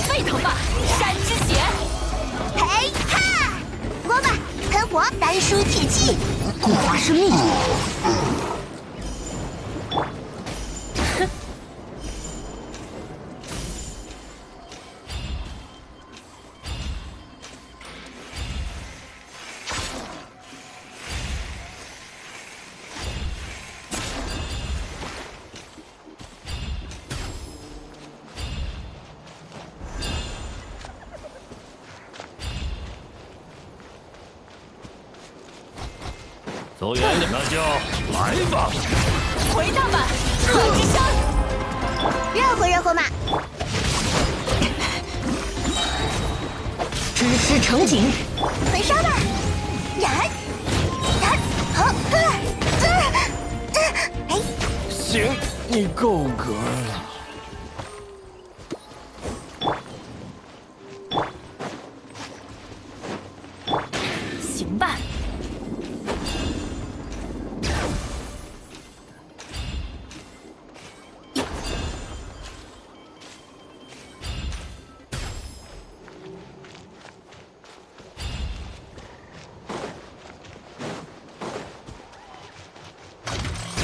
沸腾吧，山之血！嘿哈！锅巴喷火，丹书铁器，固化生命。走远点，那就来吧！回荡吧，恶之声！热乎热乎嘛！支持成景，焚烧吧！燃！好！哎！行，你够格了。行吧。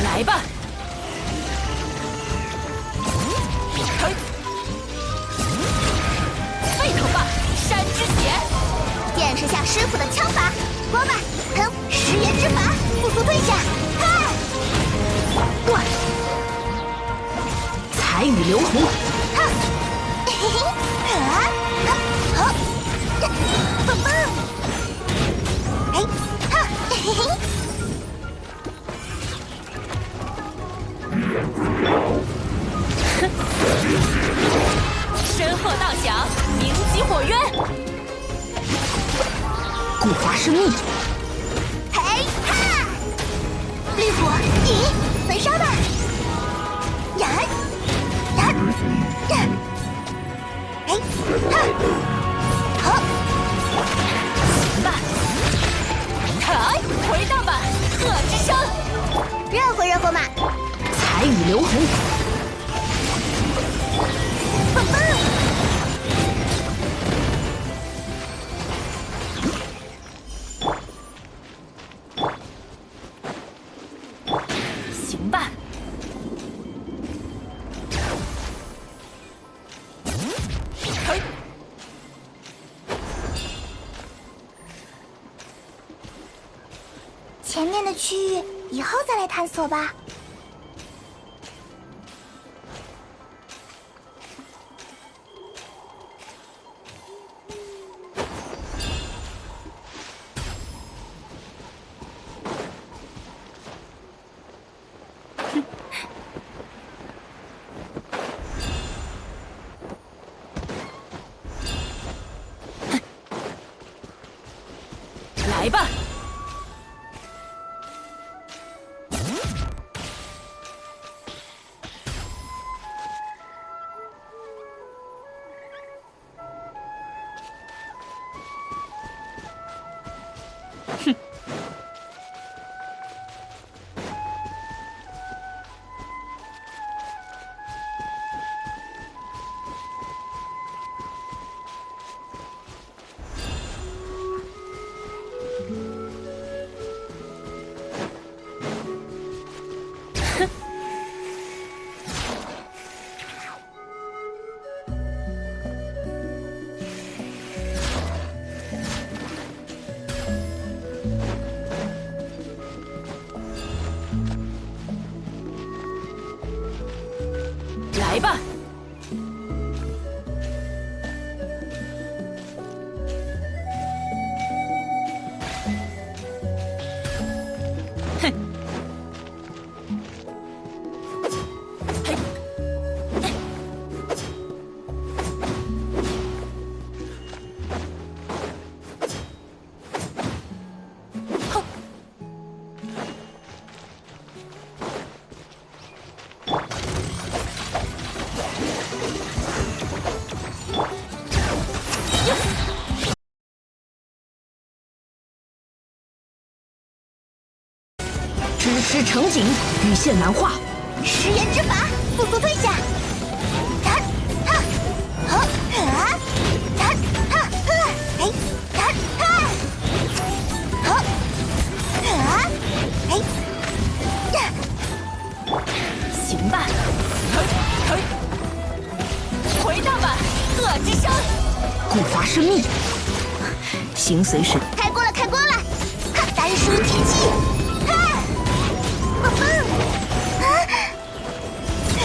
来吧！沸腾吧，山之血！见识下师傅的枪法，锅巴喷食言之法，速速退下！嗨！断！彩雨流红！哈！嘿嘿！好！棒棒！哎！哈！嘿嘿！身后道响，鸣击火渊，固化生命。嘿哈！绿火你焚烧吧！燃！哎哈！好！行吧！开！回荡吧，恶之声！热乎热乎嘛！彩雨流红！棒棒！行吧。嘿！前面的区域以后再来探索吧。来吧！哼！来吧！哼！嘿！哼！支持成景，羽线难画。食言之法，速速退下！哈哈，好，哈，哈哈，哎，哈哈，好，哈，哎，呀，行吧，回答吧，恶之声！顾伐生命，形随神。开锅了，开锅了！哈，单书铁器！哈，棒棒！啊，啊，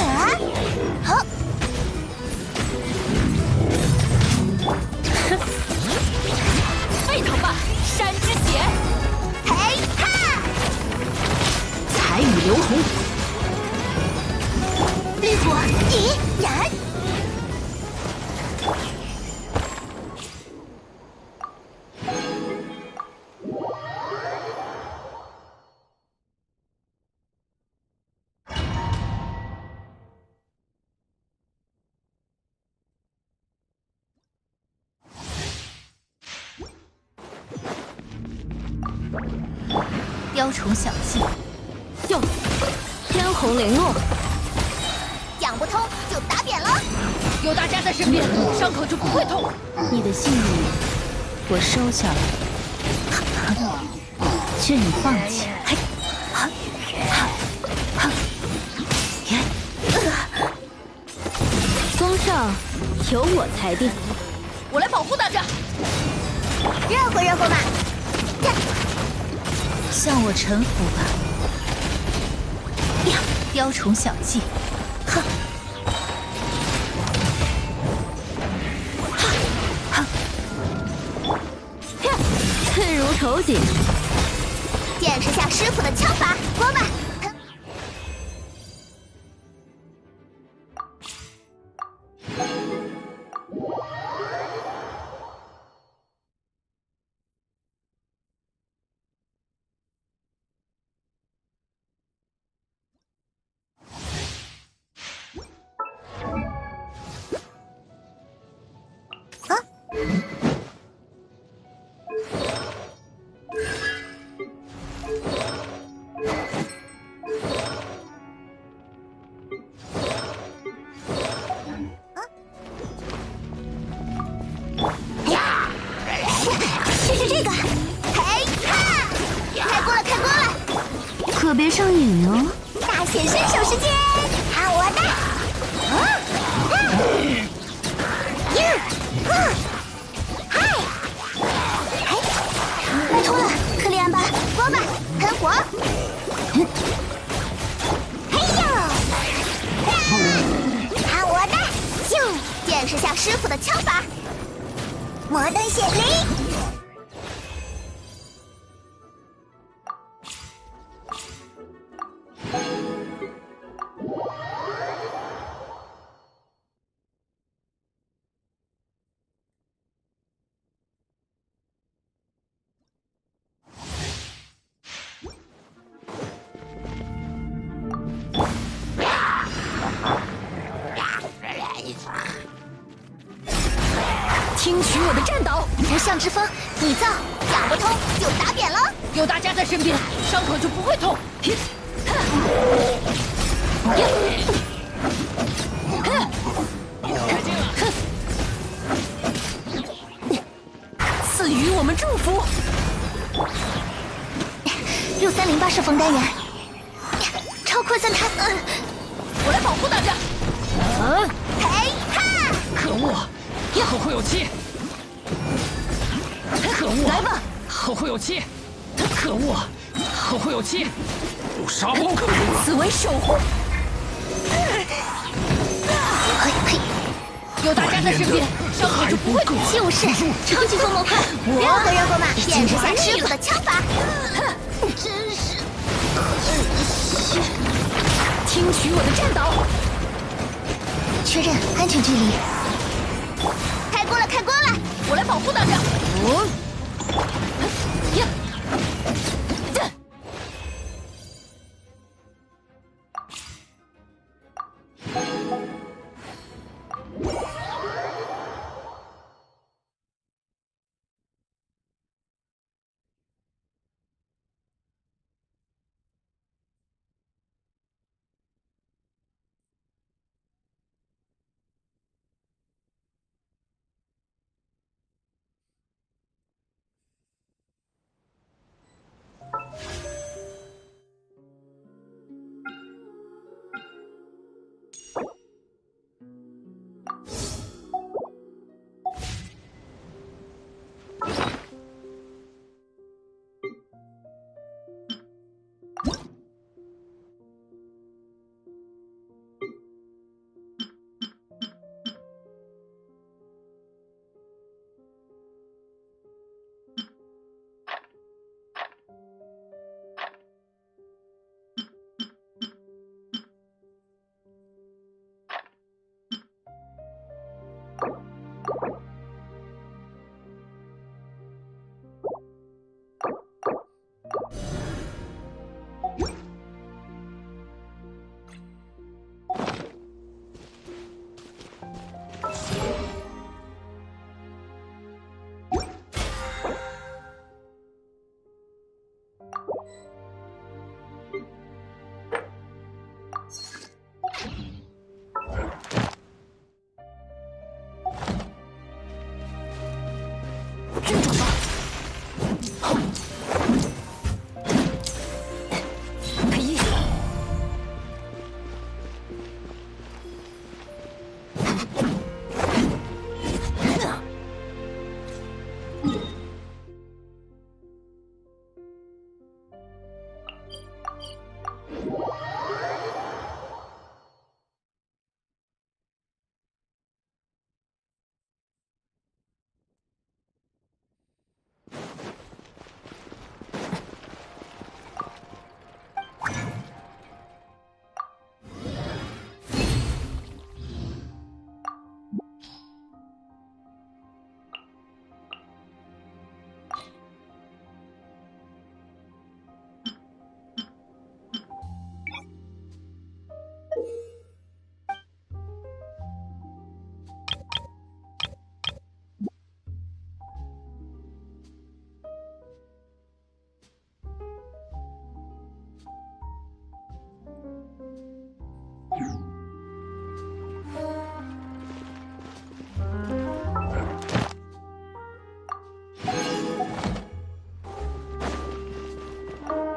好！沸腾吧，山之血！嘿哈！彩雨流红，绿果已燃。雕虫小技，哟，天虹雷诺，讲不通就打扁了。有大家在身边，伤口就不会痛。你的信物我收下了，劝你放弃。嘿，宗上由我裁定，我来保护大家。热乎热乎嘛！向我臣服吧！呀，雕虫小技，哼！刺如仇锦，见识下师傅的枪法，锅吧！试试这个，嘿哈！开锅了，开锅了！可别上瘾哦。大显身手时间，看我的！嗨！拜托了，克里安吧，锅吧，喷火！嘿呦！看我的！咻！见识下师傅的枪法，摩登显灵！听取我的战导，不向之风，你造，讲不通就打扁了。有大家在身边，伤口就不会痛。开镜了！赐予我们祝福。6308射锋单元，超扩散它。我来保护大家。嘿哈！可恶，后会有期！可恶，来吧，后会有期！可恶，后会有期！有沙包可用。此为守护。嘿嘿，有大家在身边，伤口就不会痛。就是超级风魔快，任何人国码验证下师傅的枪法。真是，听取我的战导。确认安全距离。开锅了，开锅了！我来保护大家。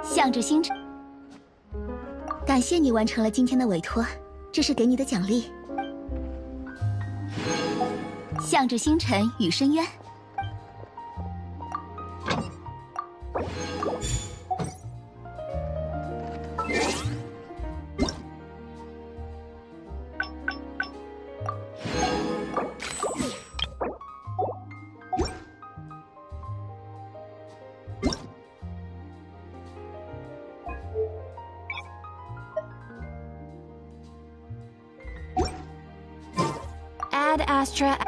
向着星辰，感谢你完成了今天的委托，这是给你的奖励。向着星辰与深渊。Ad Astra.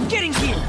Getting here!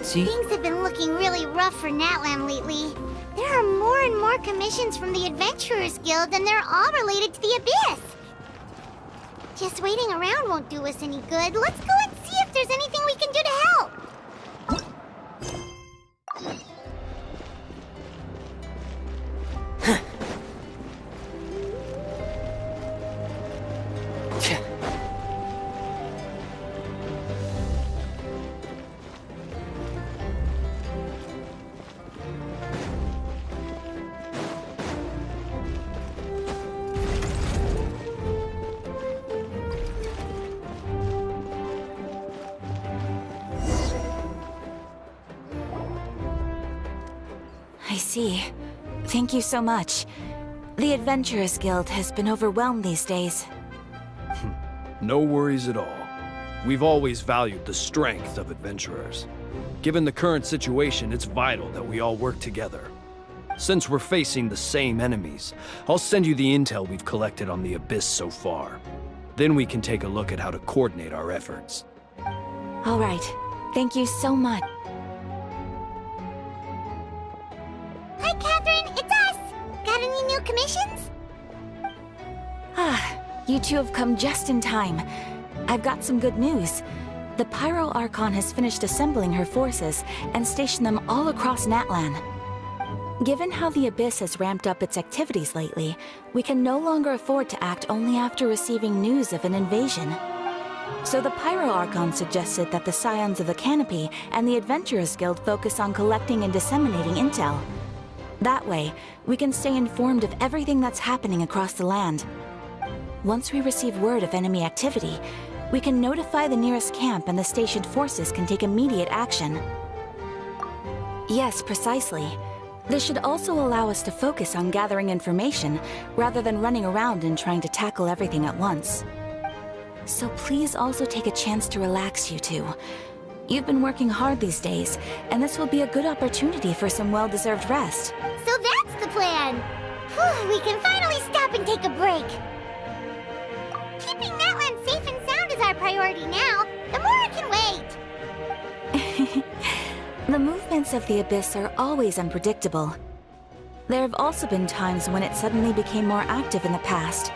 Things have been looking really rough for Natlan lately. There are more and more commissions from the Adventurers Guild, and they're all related to the Abyss. Just waiting around won't do us any good. Let's go and see if there's anything we can do to help. I see. Thank you so much. The Adventurers Guild has been overwhelmed these days. No worries at all. We've always valued the strength of adventurers. Given the current situation, it's vital that we all work together. Since we're facing the same enemies, I'll send you the intel we've collected on the Abyss so far. Then we can take a look at how to coordinate our efforts. All right. Thank you so much. Hi, Catherine. It's us. Got any new commissions? You two have come just in time. I've got some good news. The Pyro Archon has finished assembling her forces and stationed them all across Natlan. Given how the Abyss has ramped up its activities lately, we can no longer afford to act only after receiving news of an invasion. So the Pyro Archon suggested that the Scions of the Canopy and the Adventurers Guild focus on collecting and disseminating intel. That way, we can stay informed of everything that's happening across the land. Once we receive word of enemy activity, we can notify the nearest camp and the stationed forces can take immediate action. Yes, precisely. This should also allow us to focus on gathering information, rather than running around and trying to tackle everything at once. So please also take a chance to relax, you two. You've been working hard these days, and this will be a good opportunity for some well-deserved rest. So that's the plan. Whew, we can finally stop and take a break. Keeping Natlan safe and sound is our priority now. The more it can wait. The movements of the Abyss are always unpredictable. There have also been times when it suddenly became more active in the past.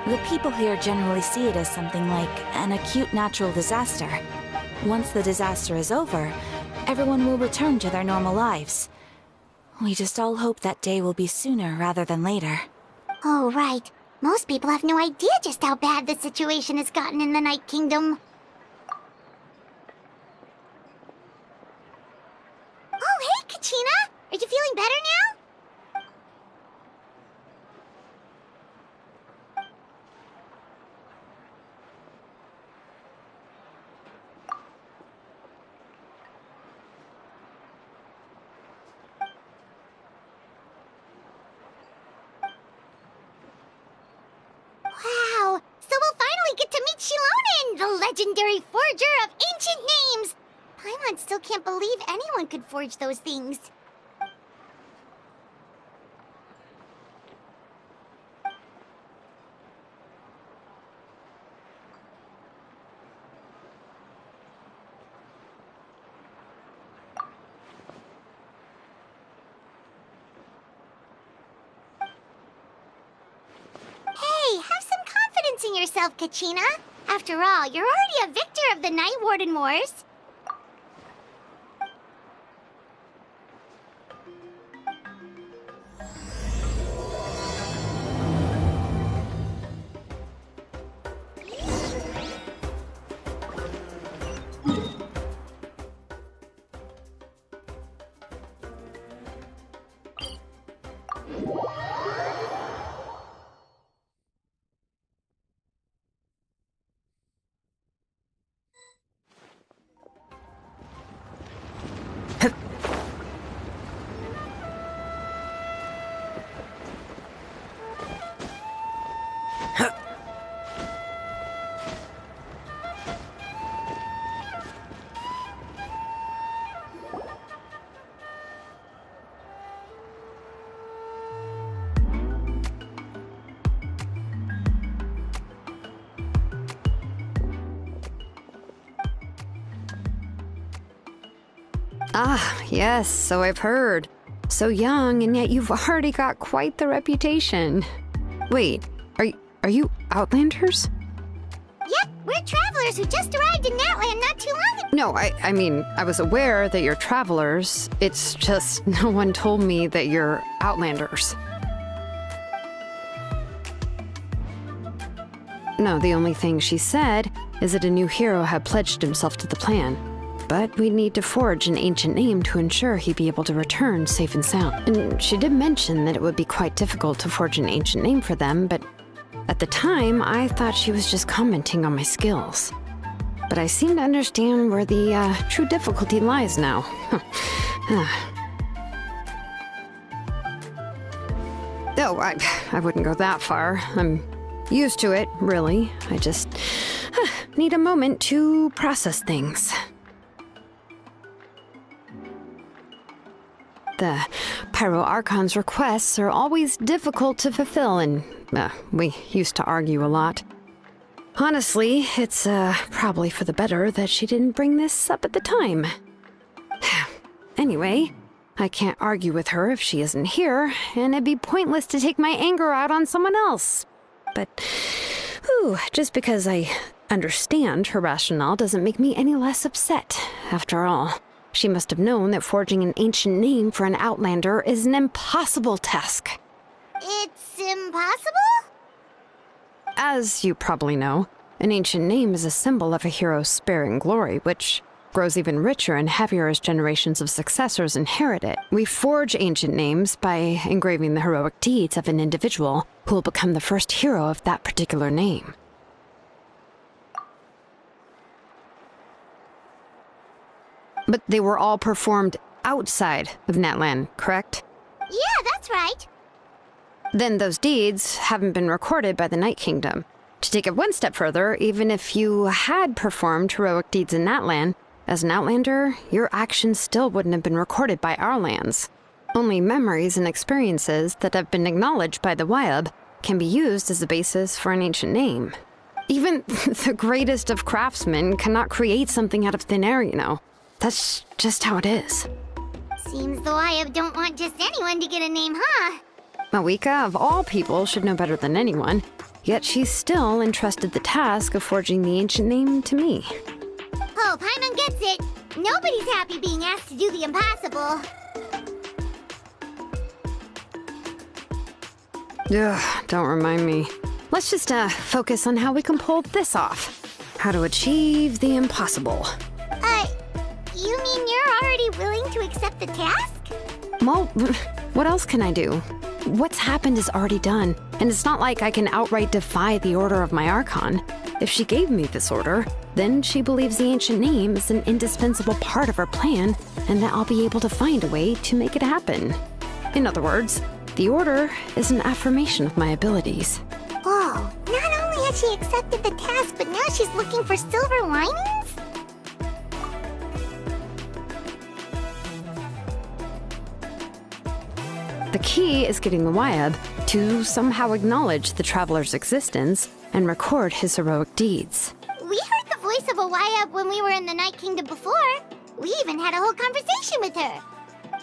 The people here generally see it as something like an acute natural disaster. Once the disaster is over, everyone will return to their normal lives. We just all hope that day will be sooner rather than later. Oh, right. Most people have no idea just how bad the situation has gotten in the Night Kingdom. Oh, hey, Kachina! Are you feeling better now? Wow! So we'll finally get to meet Shilonen, the legendary forger of ancient names! Paimon still can't believe anyone could forge those things. Hey, have some confidence in yourself, Kachina. After all, you're already a victor of the Night Warden Wars. Ah, yes, so I've heard. So young, and yet you've already got quite the reputation. Wait, are you Outlanders? Yep, we're travelers who just arrived in Natlan not too long ago. No, I mean, I was aware that you're travelers. It's just no one told me that you're Outlanders. No, the only thing she said is that a new hero had pledged himself to the plan. But we'd need to forge an ancient name to ensure he'd be able to return safe and sound. And she did mention that it would be quite difficult to forge an ancient name for them, but at the time, I thought she was just commenting on my skills. But I seem to understand where the true difficulty lies now. Oh, I wouldn't go that far. I'm used to it, really. I just need a moment to process things. The Pyro Archon's requests are always difficult to fulfill, and we used to argue a lot. Honestly, it's probably for the better that she didn't bring this up at the time. Anyway, I can't argue with her if she isn't here, and it'd be pointless to take my anger out on someone else. But, just because I understand her rationale doesn't make me any less upset, after all. She must have known that forging an ancient name for an Outlander is an impossible task. It's impossible? As you probably know, an ancient name is a symbol of a hero's spirit and glory, which grows even richer and heavier as generations of successors inherit it. We forge ancient names by engraving the heroic deeds of an individual who will become the first hero of that particular name. But they were all performed outside of Natlan, correct? Yeah, that's right. Then those deeds haven't been recorded by the Night Kingdom. To take it one step further, even if you had performed heroic deeds in Natlan, as an Outlander, your actions still wouldn't have been recorded by our lands. Only memories and experiences that have been acknowledged by the Wyab can be used as a basis for an ancient name. Even the greatest of craftsmen cannot create something out of thin air, you know. That's just how it is. Seems the Wyab don't want just anyone to get a name, huh? Mawika, of all people, should know better than anyone, yet she's still entrusted the task of forging the ancient name to me. Oh, Paimon gets it. Nobody's happy being asked to do the impossible. Ugh, don't remind me. Let's just focus on how we can pull this off. How to achieve the impossible. You mean you're already willing to accept the task? Well, what else can I do? What's happened is already done, and it's not like I can outright defy the order of my Archon. If she gave me this order, then she believes the ancient name is an indispensable part of her plan, and that I'll be able to find a way to make it happen. In other words, the order is an affirmation of my abilities. Whoa, not only has she accepted the task, but now she's looking for silver linings? The key is getting the Wyab to somehow acknowledge the Traveler's existence and record his heroic deeds. We heard the voice of a Wyab when we were in the Night Kingdom before. We even had a whole conversation with her.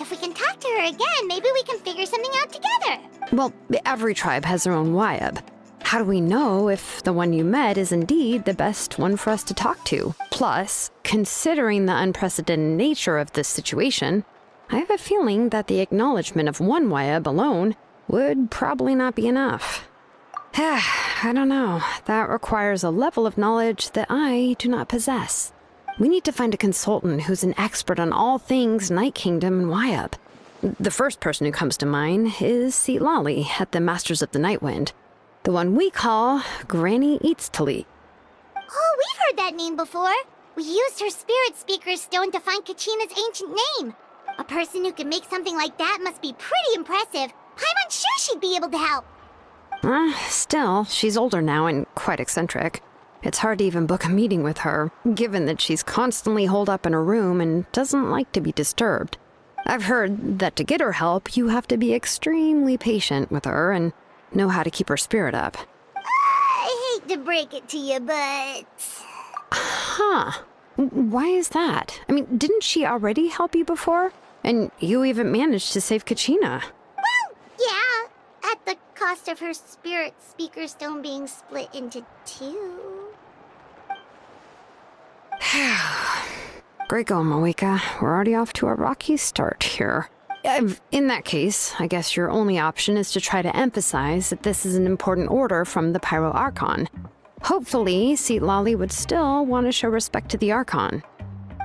If we can talk to her again, maybe we can figure something out together. Well, every tribe has their own Wyab. How do we know if the one you met is indeed the best one for us to talk to? Plus, considering the unprecedented nature of this situation, I have a feeling that the acknowledgement of one Wyab alone would probably not be enough. I don't know. That requires a level of knowledge that I do not possess. We need to find a consultant who's an expert on all things Night Kingdom and Wyab. The first person who comes to mind is Lali at the Masters of the Nightwind. The one we call Granny Eatstali. Oh, we've heard that name before. We used her Spirit Speaker Stone to find Kachina's ancient name. A person who can make something like that must be pretty impressive. I'm unsure she'd be able to help. Still, she's older now and quite eccentric. It's hard to even book a meeting with her, given that she's constantly holed up in her room and doesn't like to be disturbed. I've heard that to get her help, you have to be extremely patient with her and know how to keep her spirit up. I hate to break it to you, but... Huh. Why is that? I mean, didn't she already help you before? And you even managed to save Kachina. Well, yeah. At the cost of her Spirit Speaker Stone being split into two. Great going, Mawika. We're already off to a rocky start here. In that case, I guess your only option is to try to emphasize that this is an important order from the Pyro Archon. Hopefully, Lali would still want to show respect to the Archon.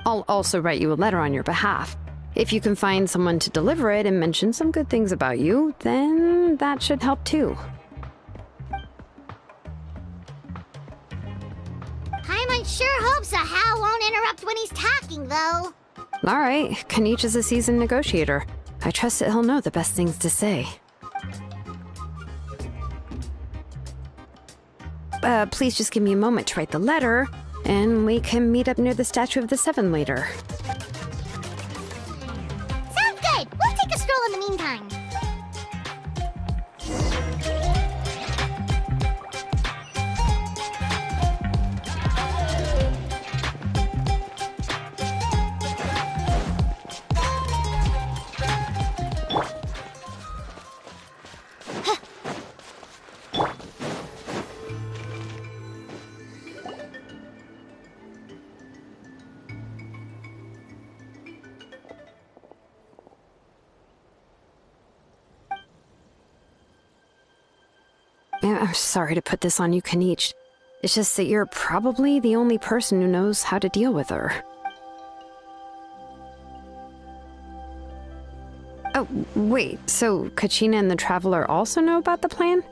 I'll also write you a letter on your behalf. If you can find someone to deliver it and mention some good things about you, then that should help too. Paimon sure hopes a Hal won't interrupt when he's talking, though. Alright, Kanich is a seasoned negotiator. I trust that he'll know the best things to say. Please just give me a moment to write the letter, and we can meet up near the Statue of the Seven later. Sounds good! We'll take a stroll in the meantime. I'm sorry to put this on you, Kanich. It's just that you're probably the only person who knows how to deal with her. Oh, wait, so Kachina and the Traveler also know about the plan?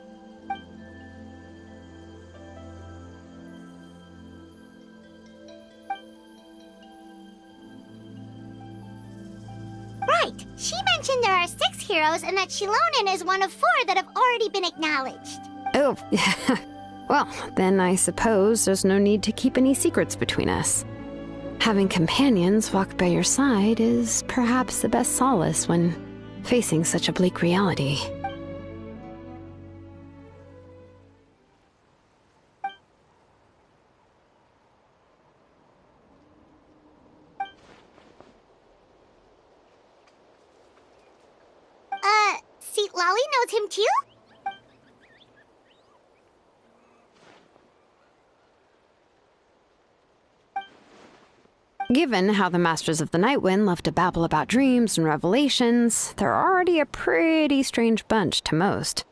Right. She mentioned there are 6 heroes and that Shilonen is one of 4 that have already been acknowledged. Oh, Well, then I suppose there's no need to keep any secrets between us. Having companions walk by your side is perhaps the best solace when facing such a bleak reality. See, Lolly knows him too? Given how the Masters of the Nightwind love to babble about dreams and revelations, they're already a pretty strange bunch to most.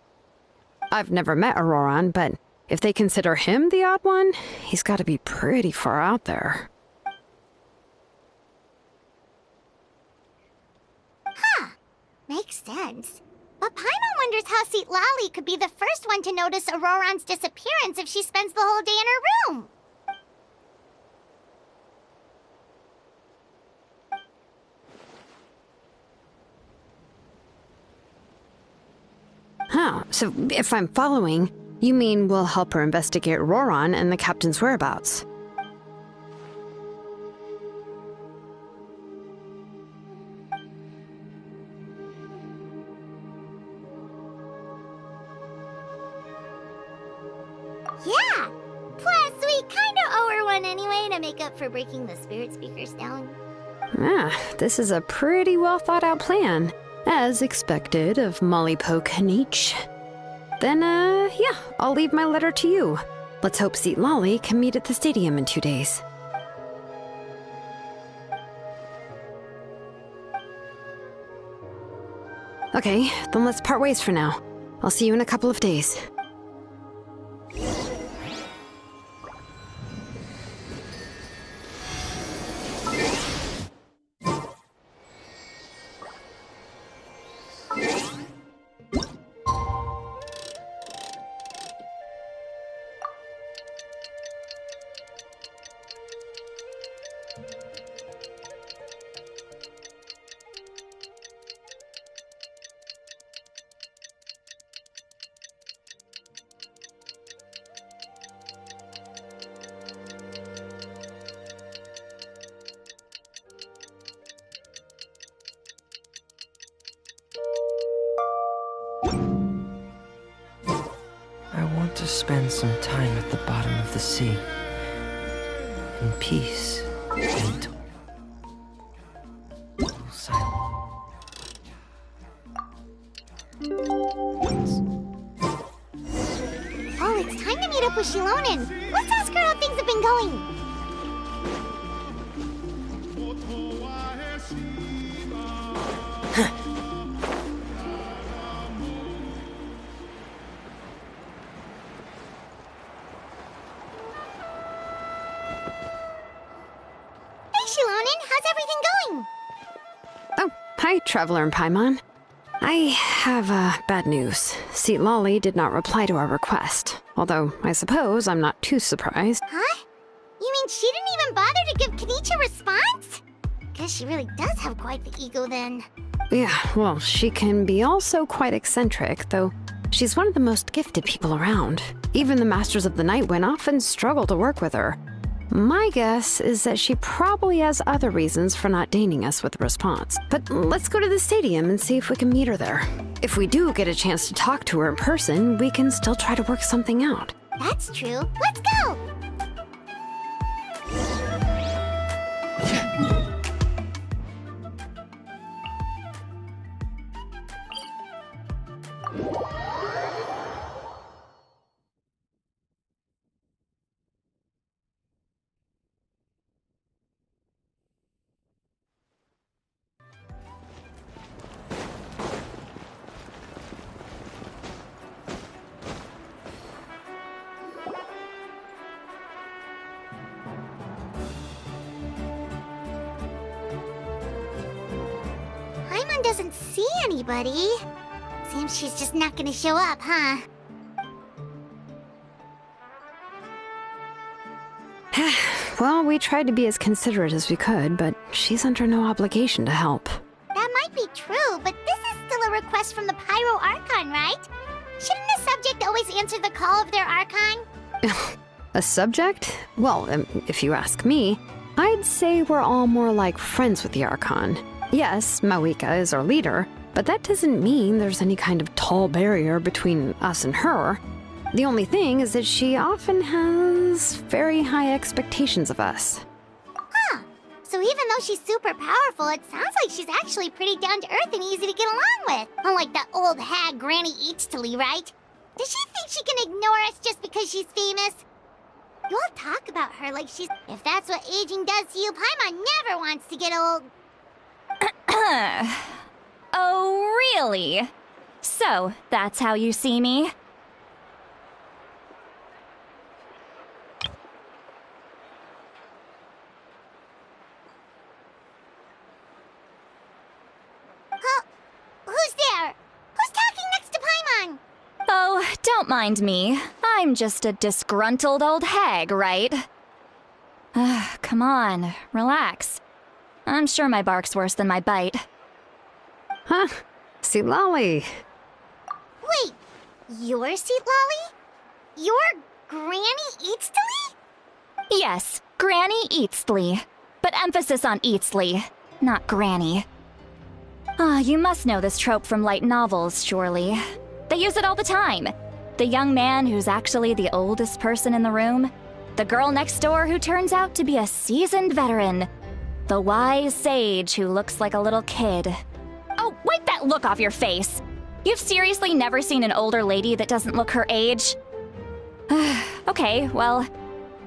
I've never met Auroran, but if they consider him the odd one, he's got to be pretty far out there. Huh. Makes sense. But Paimon wonders how Seat Lolly could be the first one to notice Auroran's disappearance if she spends the whole day in her room. Huh, so if I'm following, you mean we'll help her investigate Auroran and the captain's whereabouts? Yeah! Plus, we kinda owe her one anyway to make up for breaking the spirit speakers down. This is a pretty well thought out plan. As expected of Molly Poke Nietzsche. Then, yeah, I'll leave my letter to you. Let's hope Seat Lolly can meet at the stadium in 2 days. Okay, then let's part ways for now. I'll see you in a couple of days. To spend some time at the bottom of the sea, in peace and silence. Oh, it's time to meet up with Shilonen. Let's ask her how things have been going. Hi, Traveler and Paimon. I have, bad news. Seat Lolly did not reply to our request. Although, I suppose I'm not too surprised. Huh? You mean she didn't even bother to give Kenichi a response? Guess she really does have quite the ego then. Yeah, well, she can be also quite eccentric, though she's one of the most gifted people around. Even the Masters of the Nightwind often struggle to work with her. My guess is that she probably has other reasons for not deigning us with a response. But let's go to the stadium and see if we can meet her there. If we do get a chance to talk to her in person, we can still try to work something out. That's true. Let's go! Doesn't see anybody. Seems she's just not gonna show up, huh? Well, we tried to be as considerate as we could, but she's under no obligation to help. That might be true, but this is still a request from the Pyro Archon, right? Shouldn't the subject always answer the call of their Archon? A subject? Well, if you ask me, I'd say we're all more like friends with the Archon. Yes, Mawika is our leader, but that doesn't mean there's any kind of tall barrier between us and her. The only thing is that she often has very high expectations of us. Huh. So even though she's super powerful, it sounds like she's actually pretty down-to-earth and easy to get along with. Unlike that old hag Granny Eatstily, right? Does she think she can ignore us just because she's famous? You all talk about her like she's... If that's what aging does to you, Paimon never wants to get old. Oh, really? So, that's how you see me? Who's there? Who's talking next to Paimon? Oh, don't mind me. I'm just a disgruntled old hag, right? Come on, relax. I'm sure my bark's worse than my bite. Huh? See, Lolly. Wait, you're Seat Lolly? You're Granny Eatstily? Yes, Granny Eatstly. But emphasis on Eatstly, not Granny. You must know this trope from light novels, surely. They use it all the time. The young man who's actually the oldest person in the room. The girl next door who turns out to be a seasoned veteran. The wise sage who looks like a little kid. Oh, wipe that look off your face! You've seriously never seen an older lady that doesn't look her age? Okay, well,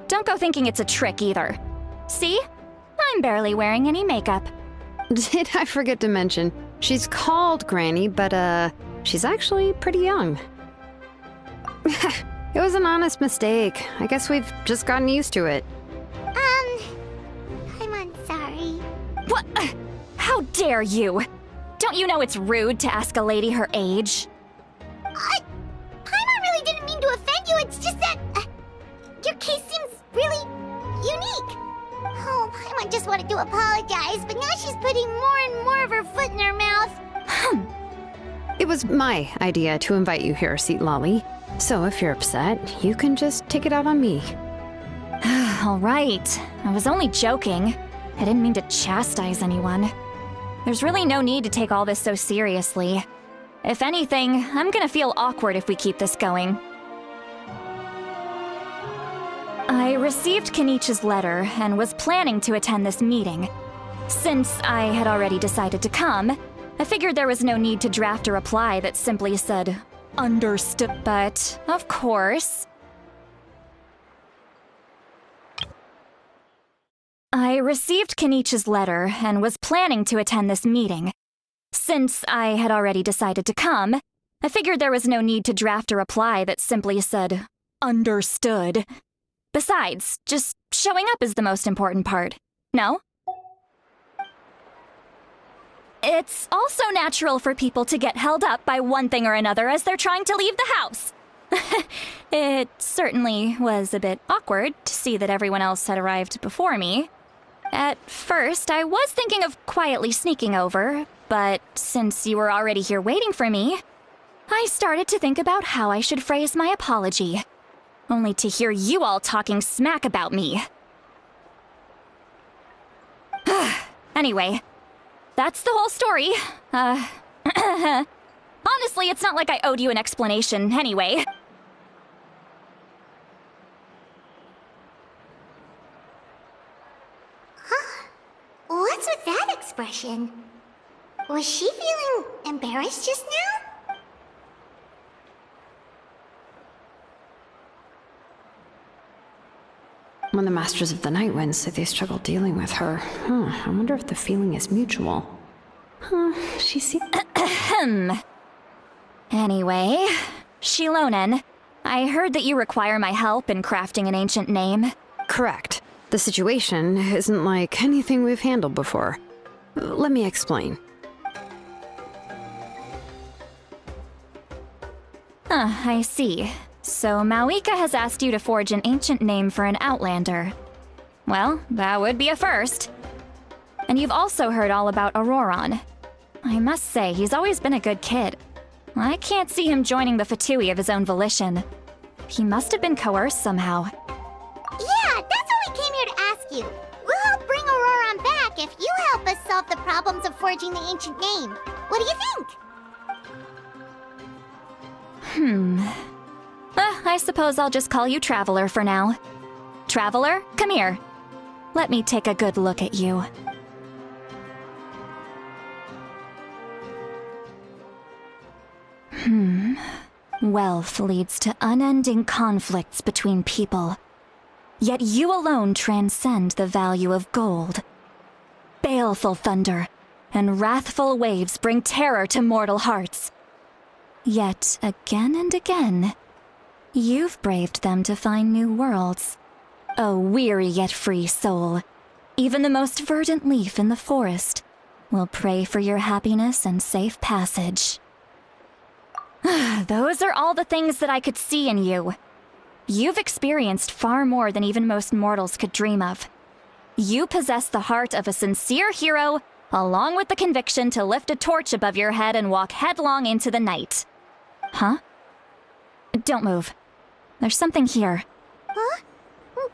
don't go thinking it's a trick either. See? I'm barely wearing any makeup. Did I forget to mention, she's called Granny, but she's actually pretty young. It was an honest mistake. I guess we've just gotten used to it. I'm sorry. What? How dare you? Don't you know it's rude to ask a lady her age? Paimon really didn't mean to offend you, it's just that... your case seems really unique. Oh, Paimon just wanted to apologize, but now she's putting more and more of her foot in her mouth. It was my idea to invite you here, Seat Lolly. So if you're upset, you can just take it out on me. All right. I was only joking. I didn't mean to chastise anyone. There's really no need to take all this so seriously. If anything, I'm gonna feel awkward if we keep this going. I received Kenichi's letter and was planning to attend this meeting. Since I had already decided to come, I figured there was no need to draft a reply that simply said, "Understood." But, of course... I received Kenichi's letter and was planning to attend this meeting. Since I had already decided to come, I figured there was no need to draft a reply that simply said, "Understood." Besides, just showing up is the most important part. No? It's also natural for people to get held up by one thing or another as they're trying to leave the house. It certainly was a bit awkward to see that everyone else had arrived before me. At first, I was thinking of quietly sneaking over, but since you were already here waiting for me, I started to think about how I should phrase my apology. Only to hear you all talking smack about me. Anyway, that's the whole story. Honestly, it's not like I owed you an explanation anyway. What's with that expression? Was she feeling embarrassed just now? When the Masters of the Night Wind say they struggle dealing with her, I wonder if the feeling is mutual. She seems... Anyway, Shilonen, I heard that you require my help in crafting an ancient name. Correct. The situation isn't like anything we've handled before. Let me explain. I see. So Mawika has asked you to forge an ancient name for an Outlander. Well, that would be a first. And you've also heard all about Auroron. I must say, he's always been a good kid. I can't see him joining the Fatui of his own volition. He must have been coerced somehow. Yeah, that's what we came here to ask you. We'll help bring Auroron back if you help us solve the problems of forging the ancient name. What do you think? I suppose I'll just call you Traveler for now. Traveler, come here. Let me take a good look at you. Wealth leads to unending conflicts between people. Yet you alone transcend the value of gold. Baleful thunder and wrathful waves bring terror to mortal hearts. Yet again and again, you've braved them to find new worlds. O weary yet free soul, even the most verdant leaf in the forest will pray for your happiness and safe passage. Those are all the things that I could see in you. You've experienced far more than even most mortals could dream of. You possess the heart of a sincere hero, along with the conviction to lift a torch above your head and walk headlong into the night. Huh? Don't move. There's something here. Huh?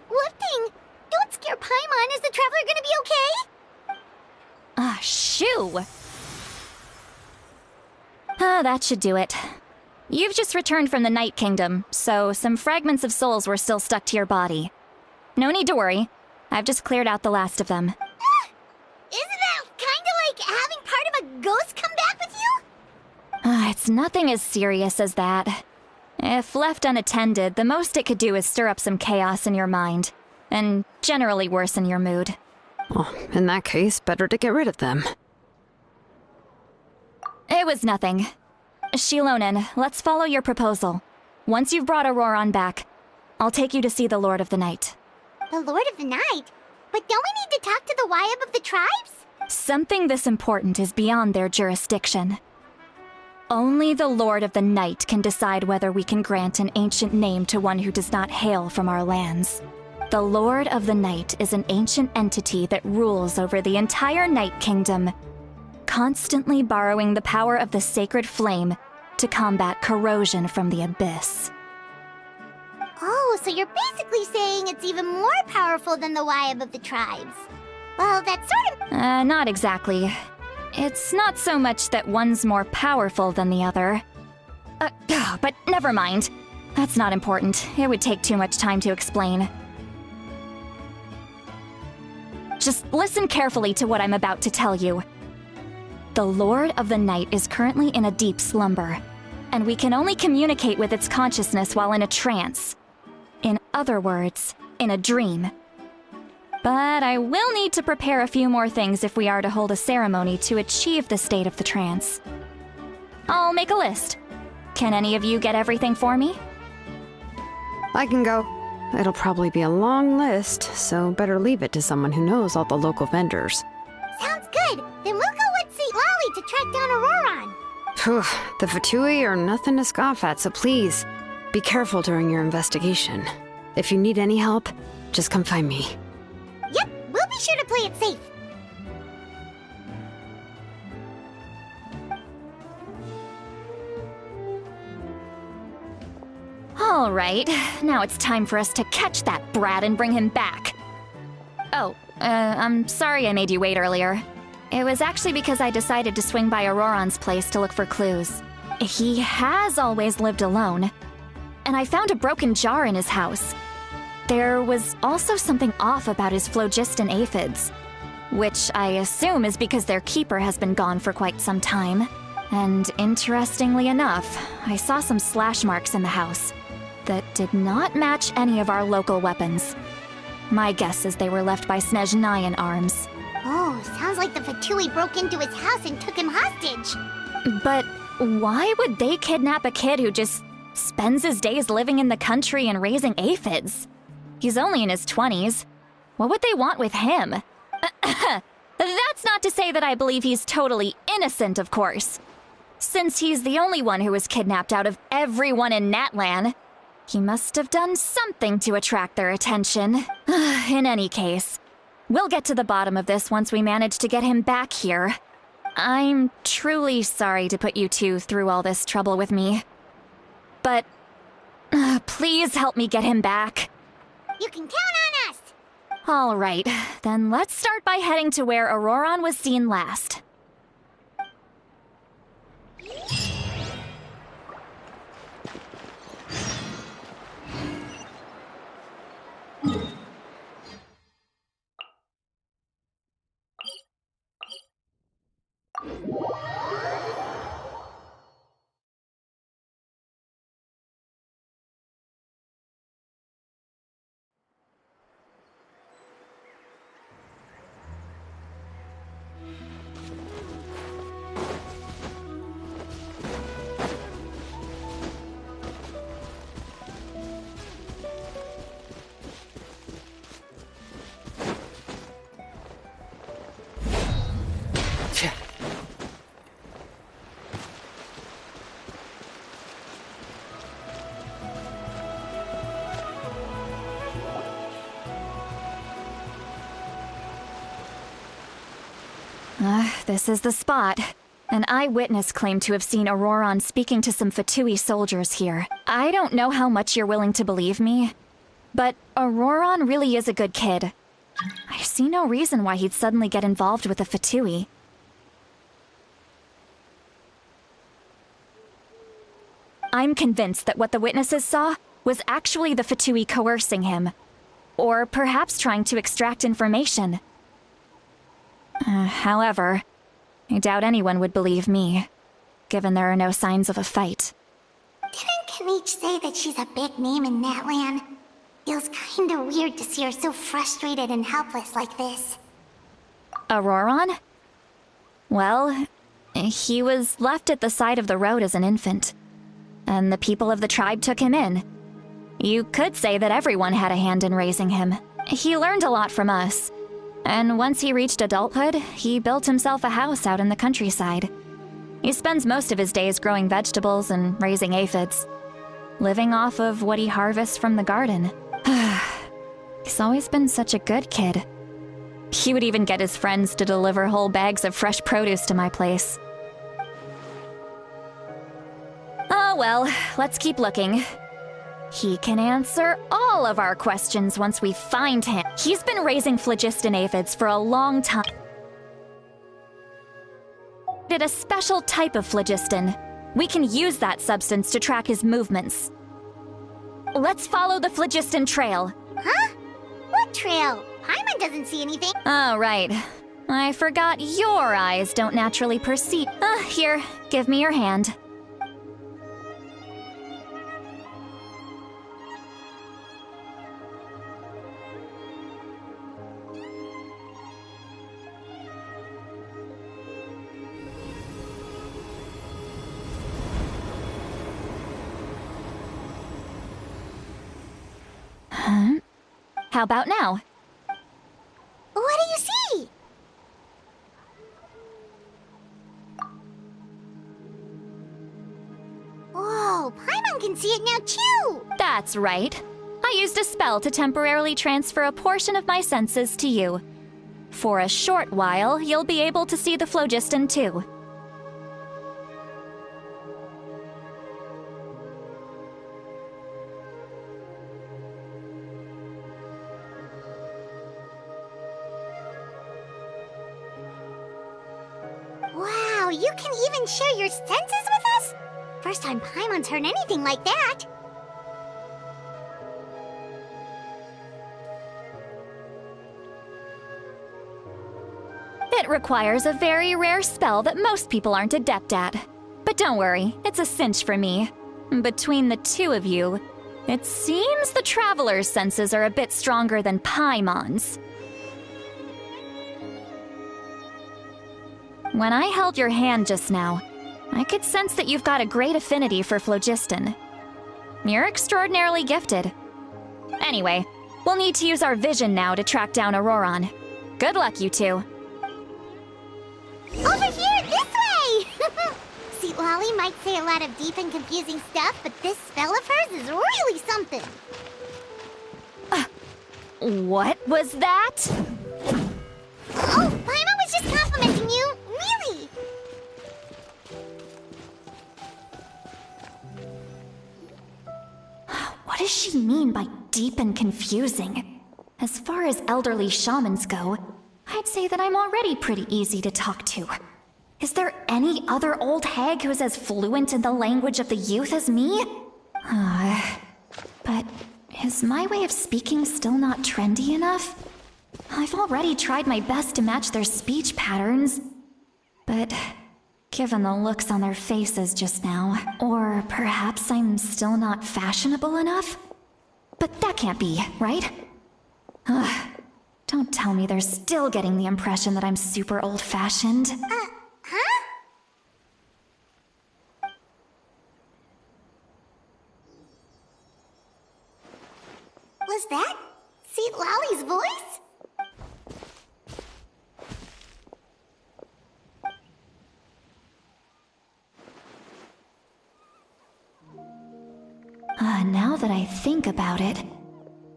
What thing? Don't scare Paimon. Is the Traveler gonna be okay? Shoo! That should do it. You've just returned from the Night Kingdom, so some fragments of souls were still stuck to your body. No need to worry. I've just cleared out the last of them. Isn't that kinda like having part of a ghost come back with you? It's nothing as serious as that. If left unattended, the most it could do is stir up some chaos in your mind, and generally worsen your mood. Well, in that case, better to get rid of them. It was nothing. Shilonen, let's follow your proposal. Once you've brought Auroron back, I'll take you to see the Lord of the Night. The Lord of the Night? But don't we need to talk to the Wyab of the tribes? Something this important is beyond their jurisdiction. Only the Lord of the Night can decide whether we can grant an ancient name to one who does not hail from our lands. The Lord of the Night is an ancient entity that rules over the entire Night Kingdom, constantly borrowing the power of the sacred flame to combat corrosion from the abyss. Oh, so you're basically saying it's even more powerful than the Wyab of the tribes. Well, that's sort of... Not exactly. It's not so much that one's more powerful than the other. But never mind. That's not important. It would take too much time to explain. Just listen carefully to what I'm about to tell you. The Lord of the Night is currently in a deep slumber, and we can only communicate with its consciousness while in a trance. In other words, in a dream. But I will need to prepare a few more things if we are to hold a ceremony to achieve the state of the trance. I'll make a list. Can any of you get everything for me? I can go. It'll probably be a long list, so better leave it to someone who knows all the local vendors. Sounds good. Then we'll go with St. Lolly to track down Auroron. Phew, the Fatui are nothing to scoff at, so please, be careful during your investigation. If you need any help, just come find me. Yep, we'll be sure to play it safe. All right, now it's time for us to catch that brat and bring him back. Oh, I'm sorry I made you wait earlier. It was actually because I decided to swing by Auroron's place to look for clues. He has always lived alone, and I found a broken jar in his house. There was also something off about his phlogiston aphids, which I assume is because their keeper has been gone for quite some time. And interestingly enough, I saw some slash marks in the house that did not match any of our local weapons. My guess is they were left by Snezhnayan arms. Oh, sounds like the Fatui broke into his house and took him hostage. But why would they kidnap a kid who just spends his days living in the country and raising aphids? He's only in his 20s. What would they want with him? That's not to say that I believe he's totally innocent, of course. Since he's the only one who was kidnapped out of everyone in Natlan, he must have done something to attract their attention. In any case, we'll get to the bottom of this once we manage to get him back here. I'm truly sorry to put you two through all this trouble with me. But Please help me get him back. You can count on us! All right, then let's start by heading to where Auroron was seen last. This is the spot. An eyewitness claimed to have seen Auroron speaking to some Fatui soldiers here. I don't know how much you're willing to believe me, but Auroron really is a good kid. I see no reason why he'd suddenly get involved with the Fatui. I'm convinced that what the witnesses saw was actually the Fatui coercing him, or perhaps trying to extract information. However, I doubt anyone would believe me, given there are no signs of a fight. Didn't Kanich say that she's a big name in Natlan? Feels kinda weird to see her so frustrated and helpless like this. Auroron? Well, he was left at the side of the road as an infant, and the people of the tribe took him in. You could say that everyone had a hand in raising him. He learned a lot from us. And once he reached adulthood, he built himself a house out in the countryside. He spends most of his days growing vegetables and raising aphids, living off of what he harvests from the garden. He's always been such a good kid. He would even get his friends to deliver whole bags of fresh produce to my place. Oh well, let's keep looking. He can answer all of our questions once we find him. He's been raising phlogiston aphids for a long time. Did a special type of phlogiston. We can use that substance to track his movements. Let's follow the phlogiston trail. Huh? What trail? Paimon doesn't see anything. Oh, right. I forgot your eyes don't naturally perceive. Here, give me your hand. How about now? What do you see? Whoa, Paimon can see it now too! That's right. I used a spell to temporarily transfer a portion of my senses to you. For a short while, you'll be able to see the phlogiston too. Wow, you can even share your senses with us? First time Paimon's heard anything like that. It requires a very rare spell that most people aren't adept at. But don't worry, it's a cinch for me. Between the two of you, it seems the Traveler's senses are a bit stronger than Paimon's. When I held your hand just now, I could sense that you've got a great affinity for phlogiston. You're extraordinarily gifted. Anyway, we'll need to use our vision now to track down Auroron. Good luck, you two. Over here, this way! See, Lolly might say a lot of deep and confusing stuff, but this spell of hers is really something. What was that? Oh, Paimon was just complimenting you. Really? does she mean by deep and confusing? As far as elderly shamans go, I'd say that I'm already pretty easy to talk to. Is there any other old hag who's as fluent in the language of the youth as me? But is my way of speaking still not trendy enough? I've already tried my best to match their speech patterns. But given the looks on their faces just now, or perhaps I'm still not fashionable enough? But that can't be, right? Don't tell me they're still getting the impression that I'm super old-fashioned. Huh? Was that St. Lolly's voice? Now that I think about it,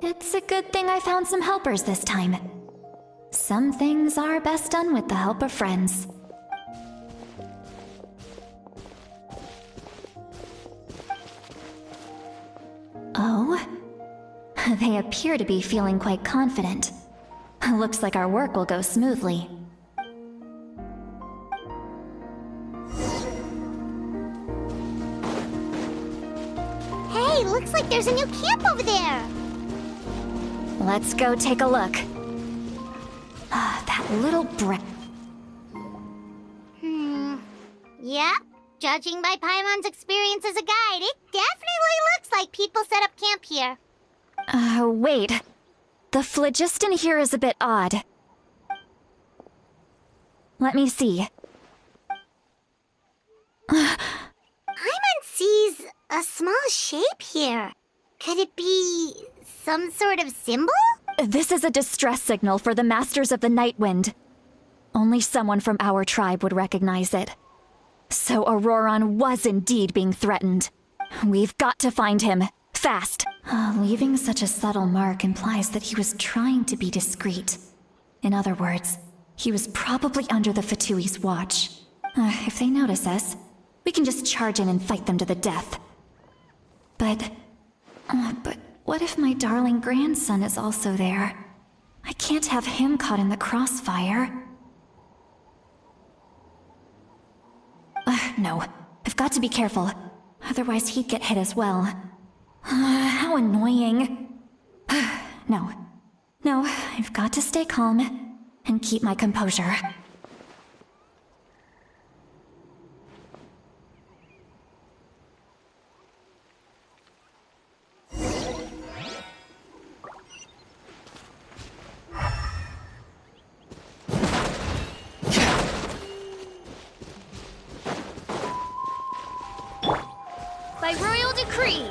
it's a good thing I found some helpers this time. Some things are best done with the help of friends. Oh? They appear to be feeling quite confident. Looks like our work will go smoothly. Hey, looks like there's a new camp over there! Let's go take a look. That little brat. Yep. Judging by Paimon's experience as a guide, it definitely looks like people set up camp here. Wait. The phlogiston here is a bit odd. Let me see. Paimon sees a small shape here. Could it be some sort of symbol? This is a distress signal for the Masters of the Night Wind. Only someone from our tribe would recognize it. So Auroron was indeed being threatened. We've got to find him. Fast. Leaving such a subtle mark implies that he was trying to be discreet. In other words, he was probably under the Fatui's watch. If they notice us, we can just charge in and fight them to the death. But what if my darling grandson is also there? I can't have him caught in the crossfire. No. I've got to be careful. Otherwise he'd get hit as well. How annoying. No. I've got to stay calm and keep my composure. By royal decree.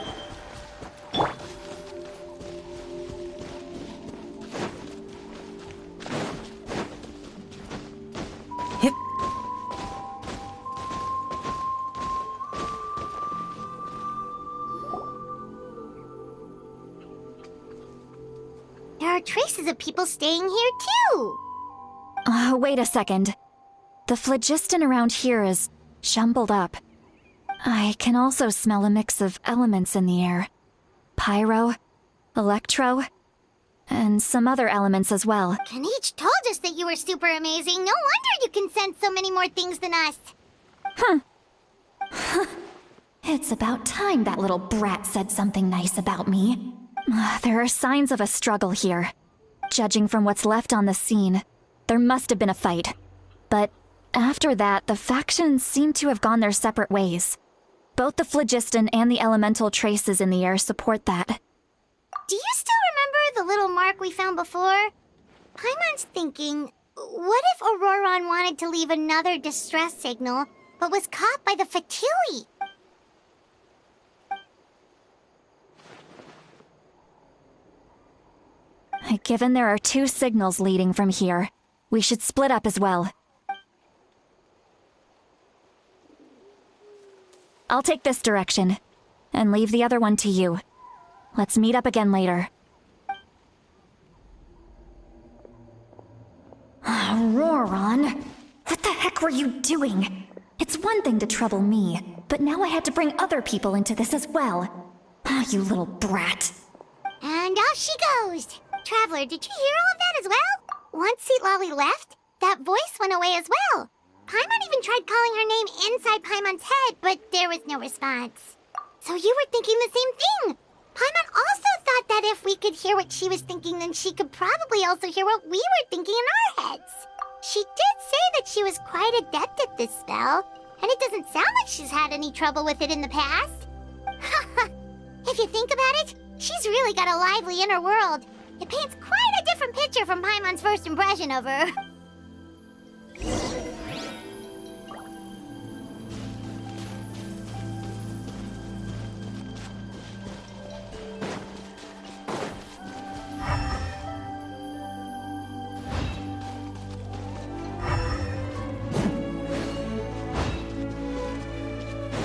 Hip. There are traces of people staying here too. Wait a second. The phlogiston around here is jumbled up. I can also smell a mix of elements in the air. Pyro, electro, and some other elements as well. Kanichi told us that you were super amazing. No wonder you can sense so many more things than us. It's about time that little brat said something nice about me. There are signs of a struggle here. Judging from what's left on the scene, there must have been a fight. But after that, the factions seem to have gone their separate ways. Both the phlogiston and the elemental traces in the air support that. Do you still remember the little mark we found before? Paimon's thinking, what if Auroron wanted to leave another distress signal, but was caught by the Fatui? Given there are 2 signals leading from here, we should split up as well. I'll take this direction, and leave the other one to you. Let's meet up again later. Auroron! What the heck were you doing? It's one thing to trouble me, but now I had to bring other people into this as well. You little brat. And off she goes. Traveler, did you hear all of that as well? Once Seat Lolly left, that voice went away as well. Paimon even tried calling her name inside Paimon's head, but there was no response. So you were thinking the same thing. Paimon also thought that if we could hear what she was thinking, then she could probably also hear what we were thinking in our heads. She did say that she was quite adept at this spell, and it doesn't sound like she's had any trouble with it in the past. If you think about it, she's really got a lively inner world. It paints quite a different picture from Paimon's first impression of her.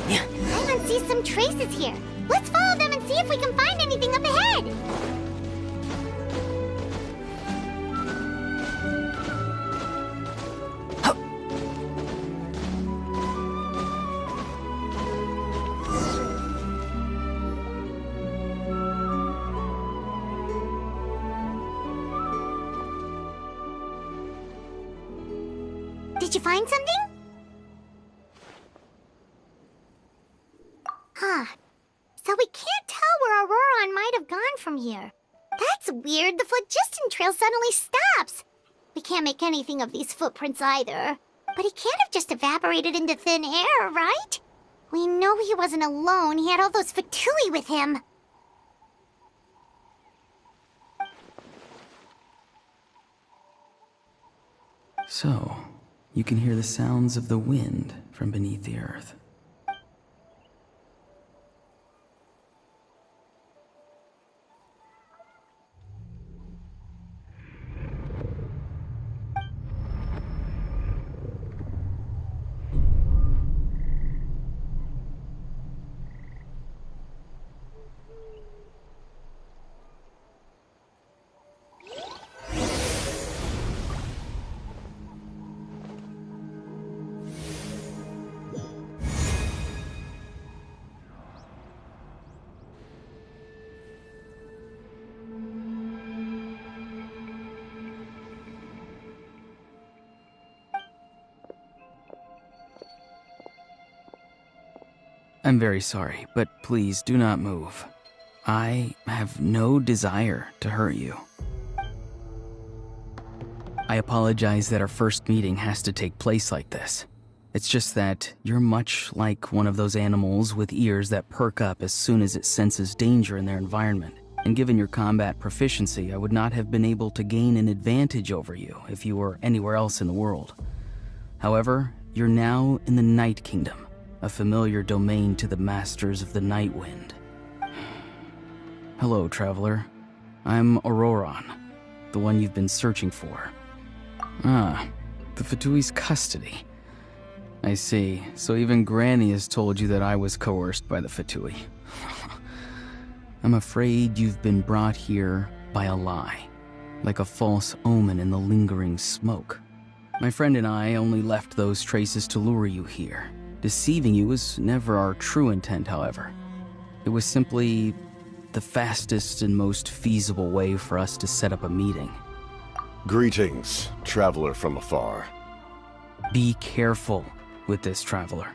Paimon sees some traces here. Let's follow them and see if we can find anything up ahead. Did you find something? Huh. So we can't tell where Auroron might have gone from here. That's weird. The phlogiston trail suddenly stops. We can't make anything of these footprints either. But he can't have just evaporated into thin air, right? We know he wasn't alone. He had all those Fatui with him. So, you can hear the sounds of the wind from beneath the earth. I'm very sorry, but please do not move. I have no desire to hurt you. I apologize that our first meeting has to take place like this. It's just that you're much like one of those animals with ears that perk up as soon as it senses danger in their environment. And given your combat proficiency, I would not have been able to gain an advantage over you if you were anywhere else in the world. However, you're now in the Night Kingdom, a familiar domain to the Masters of the Night Wind. Hello, traveler. I'm Auroron, the one you've been searching for. Ah, the Fatui's custody. I see. So even Granny has told you that I was coerced by the Fatui. I'm afraid you've been brought here by a lie, like a false omen in the lingering smoke. My friend and I only left those traces to lure you here. Deceiving you was never our true intent, however. It was simply the fastest and most feasible way for us to set up a meeting. Greetings, traveler from afar. Be careful with this traveler.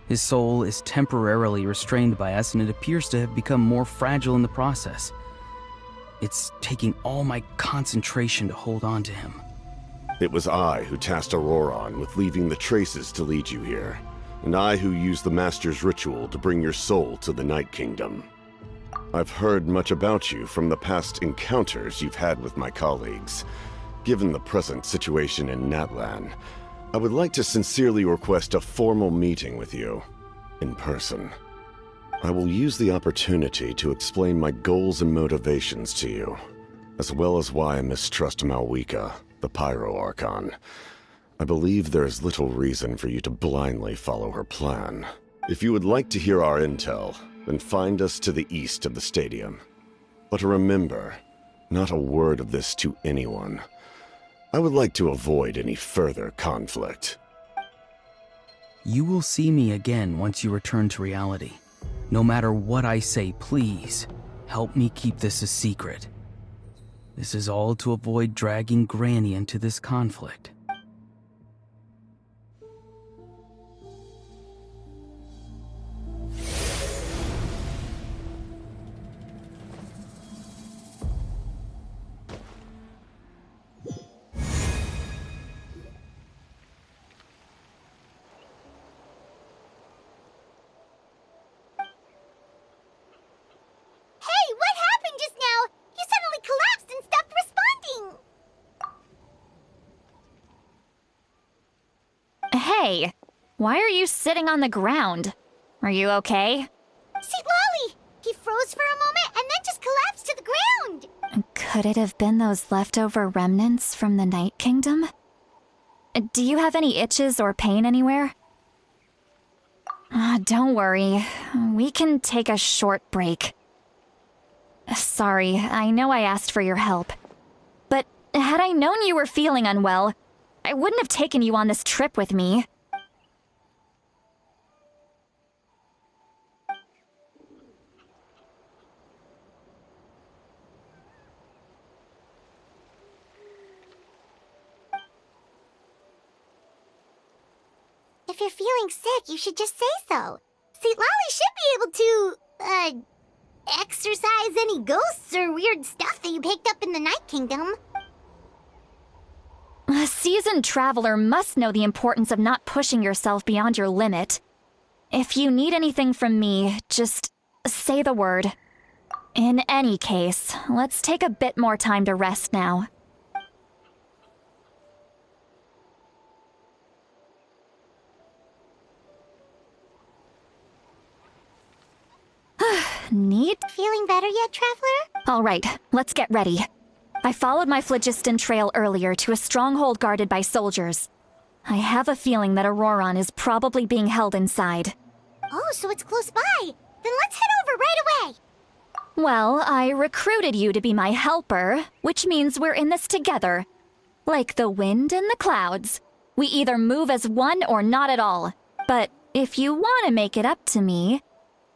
His soul is temporarily restrained by us, and it appears to have become more fragile in the process. It's taking all my concentration to hold on to him. It was I who tasked Auroron with leaving the traces to lead you here, and I who used the Master's ritual to bring your soul to the Night Kingdom. I've heard much about you from the past encounters you've had with my colleagues. Given the present situation in Natlan, I would like to sincerely request a formal meeting with you, in person. I will use the opportunity to explain my goals and motivations to you, as well as why I mistrust Malwika, the Pyro Archon. I believe there is little reason for you to blindly follow her plan. If you would like to hear our intel, then find us to the east of the stadium. But remember, not a word of this to anyone. I would like to avoid any further conflict. You will see me again once you return to reality. No matter what I say, please, help me keep this a secret. This is all to avoid dragging Granny into this conflict. Hey, why are you sitting on the ground? Are you okay? See, Lolly! He froze for a moment and then just collapsed to the ground! Could it have been those leftover remnants from the Night Kingdom? Do you have any itches or pain anywhere? Don't worry. We can take a short break. Sorry, I know I asked for your help. But had I known you were feeling unwell, I wouldn't have taken you on this trip with me. If you're feeling sick, you should just say so. See, Lolly should be able to, exorcise any ghosts or weird stuff that you picked up in the Night Kingdom. A seasoned traveler must know the importance of not pushing yourself beyond your limit. If you need anything from me, just say the word. In any case, let's take a bit more time to rest now. Need? Feeling better yet, Traveler? All right, let's get ready. I followed my phlogiston trail earlier to a stronghold guarded by soldiers. I have a feeling that Auroron is probably being held inside. Oh, so it's close by. Then let's head over right away. Well, I recruited you to be my helper, which means we're in this together. Like the wind and the clouds. We either move as one or not at all. But if you want to make it up to me,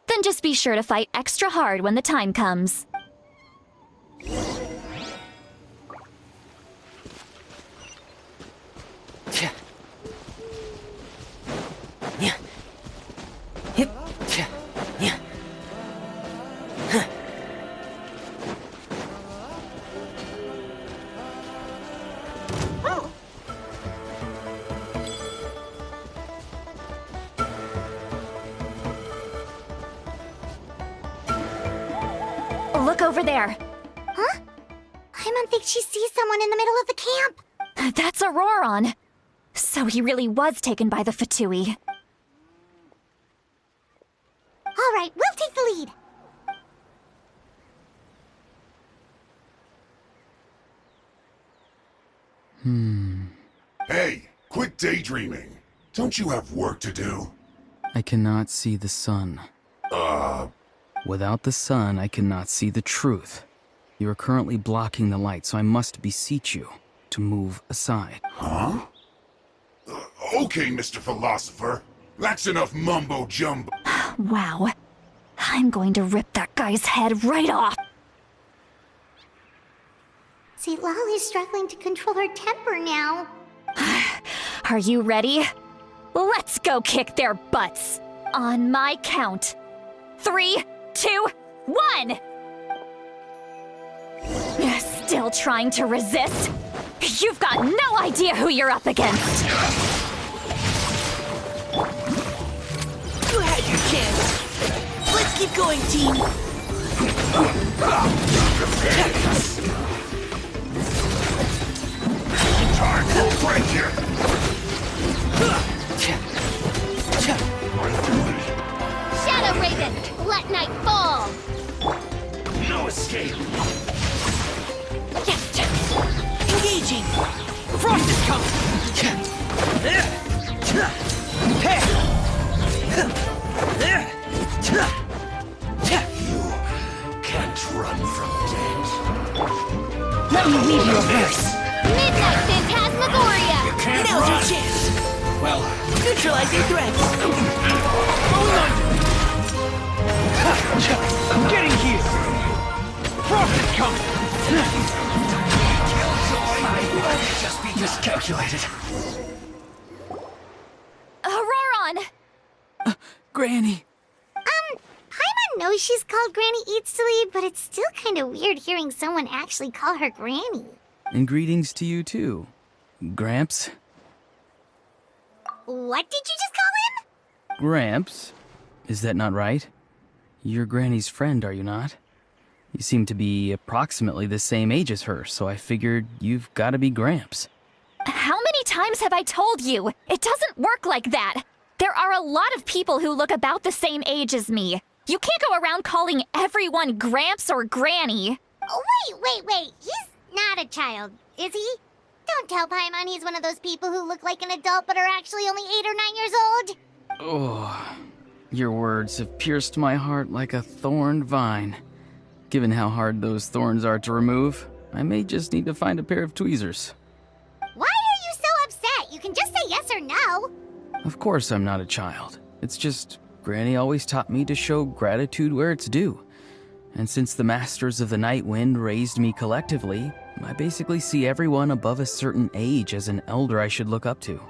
then just be sure to fight extra hard when the time comes. Look over there. Huh? I don't think she sees someone in the middle of the camp. That's Auroron. So he really was taken by the Fatui. All right, we'll take the lead. Hey, quit daydreaming. Don't you have work to do? I cannot see the sun. Without the sun, I cannot see the truth. You are currently blocking the light, so I must beseech you to move aside. Huh? Okay, Mr. Philosopher. That's enough mumbo-jumbo. Wow. I'm going to rip that guy's head right off. See, Lolly's struggling to control her temper now. Are you ready? Let's go kick their butts. On my count. 3, 2, 1! Still trying to resist? You've got no idea who you're up against! You had your chance. Let's keep going, team. Time to break here. Shadow Raven, let night fall. No escape. Engaging. Frost is coming. You can't run from death. Let me weave you a verse. Midnight Phantasmagoria. Can't Now's your run. chance. Well, Neutralizing threats. Hold on. I'm getting here! Frost is coming! Just be miscalculated. Auroron! Granny! Paimon knows she's called Granny Eats to Lead, but it's still kind of weird hearing someone actually call her Granny. And greetings to you too, Gramps. What did you just call him? Gramps? Is that not right? You're Granny's friend, are you not? You seem to be approximately the same age as her, so I figured you've got to be Gramps. How many times have I told you? It doesn't work like that. There are a lot of people who look about the same age as me. You can't go around calling everyone Gramps or Granny. Oh, wait. He's not a child, is he? Don't tell Paimon he's one of those people who look like an adult but are actually only 8 or 9 years old. Oh, your words have pierced my heart like a thorned vine. Given how hard those thorns are to remove, I may just need to find a pair of tweezers. Why are you so upset? You can just say yes or no. Of course I'm not a child. It's just Granny always taught me to show gratitude where it's due. And since the Masters of the Night Wind raised me collectively, I basically see everyone above a certain age as an elder I should look up to.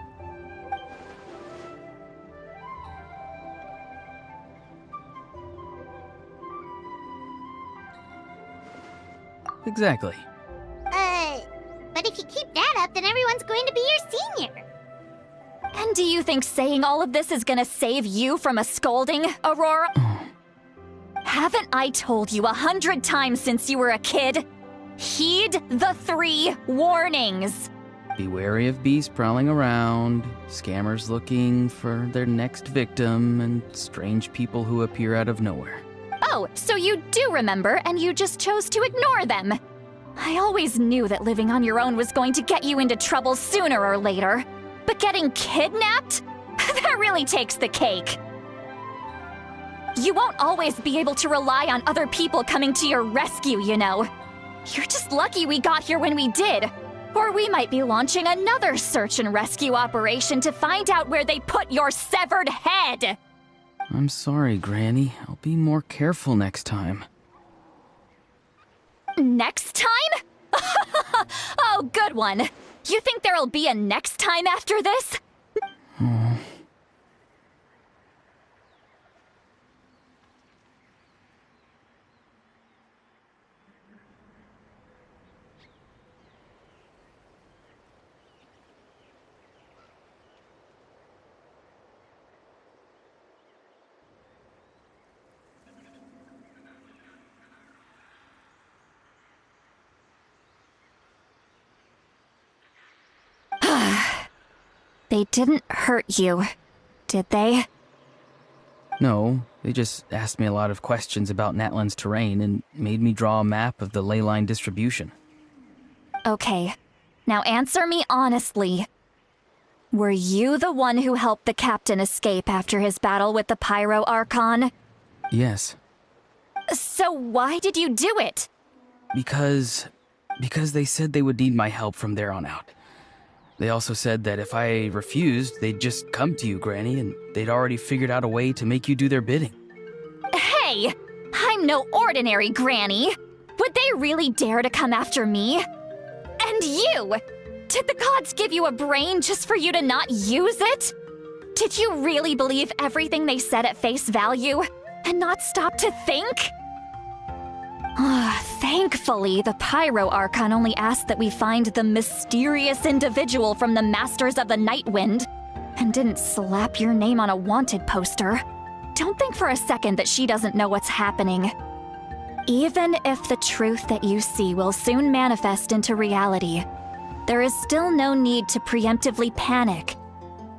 Exactly. But if you keep that up, then everyone's going to be your senior. And do you think saying all of this is gonna save you from a scolding, Aurora? Haven't I told you 100 times since you were a kid? Heed the 3 warnings. Be wary of bees prowling around, scammers looking for their next victim, and strange people who appear out of nowhere. Oh, so you do remember, and you just chose to ignore them. I always knew that living on your own was going to get you into trouble sooner or later. But getting kidnapped? That really takes the cake. You won't always be able to rely on other people coming to your rescue, you know. You're just lucky we got here when we did. Or we might be launching another search and rescue operation to find out where they put your severed head. I'm sorry, Granny. I'll be more careful next time. Next time? Oh, good one. You think there'll be a next time after this? They didn't hurt you, did they? No, they just asked me a lot of questions about Natlan's terrain and made me draw a map of the ley line distribution. Okay, now answer me honestly. Were you the one who helped the captain escape after his battle with the Pyro Archon? Yes. So why did you do it? Because they said they would need my help from there on out. They also said that if I refused, they'd just come to you, Granny, and they'd already figured out a way to make you do their bidding. Hey! I'm no ordinary Granny! Would they really dare to come after me? And you! Did the gods give you a brain just for you to not use it? Did you really believe everything they said at face value, and not stop to think? Thankfully, the Pyro Archon only asked that we find the mysterious individual from the Masters of the Night Wind, and didn't slap your name on a wanted poster. Don't think for a second that she doesn't know what's happening. Even if the truth that you see will soon manifest into reality, there is still no need to preemptively panic.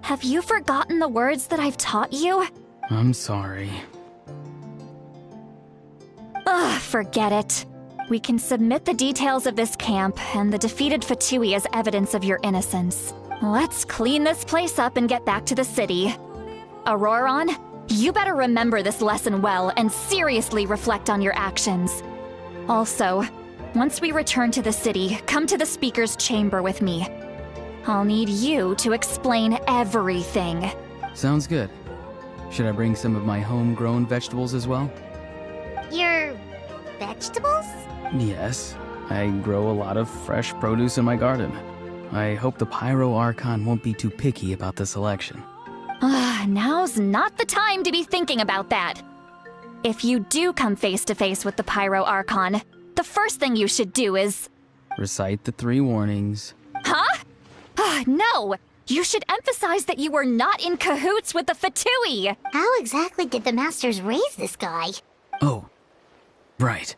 Have you forgotten the words that I've taught you? I'm sorry. Forget it. We can submit the details of this camp and the defeated Fatui as evidence of your innocence. Let's clean this place up and get back to the city. Auroron, you better remember this lesson well and seriously reflect on your actions. Also, once we return to the city, come to the speaker's chamber with me. I'll need you to explain everything. Sounds good. Should I bring some of my homegrown vegetables as well? vegetables? Yes, I grow a lot of fresh produce in my garden. I hope the Pyro Archon won't be too picky about the selection. Now's not the time to be thinking about that. If you do come face to face with the Pyro Archon, the first thing you should do is... Recite the 3 warnings. Huh? No! You should emphasize that you were not in cahoots with the Fatui! How exactly did the Masters raise this guy? Oh, right.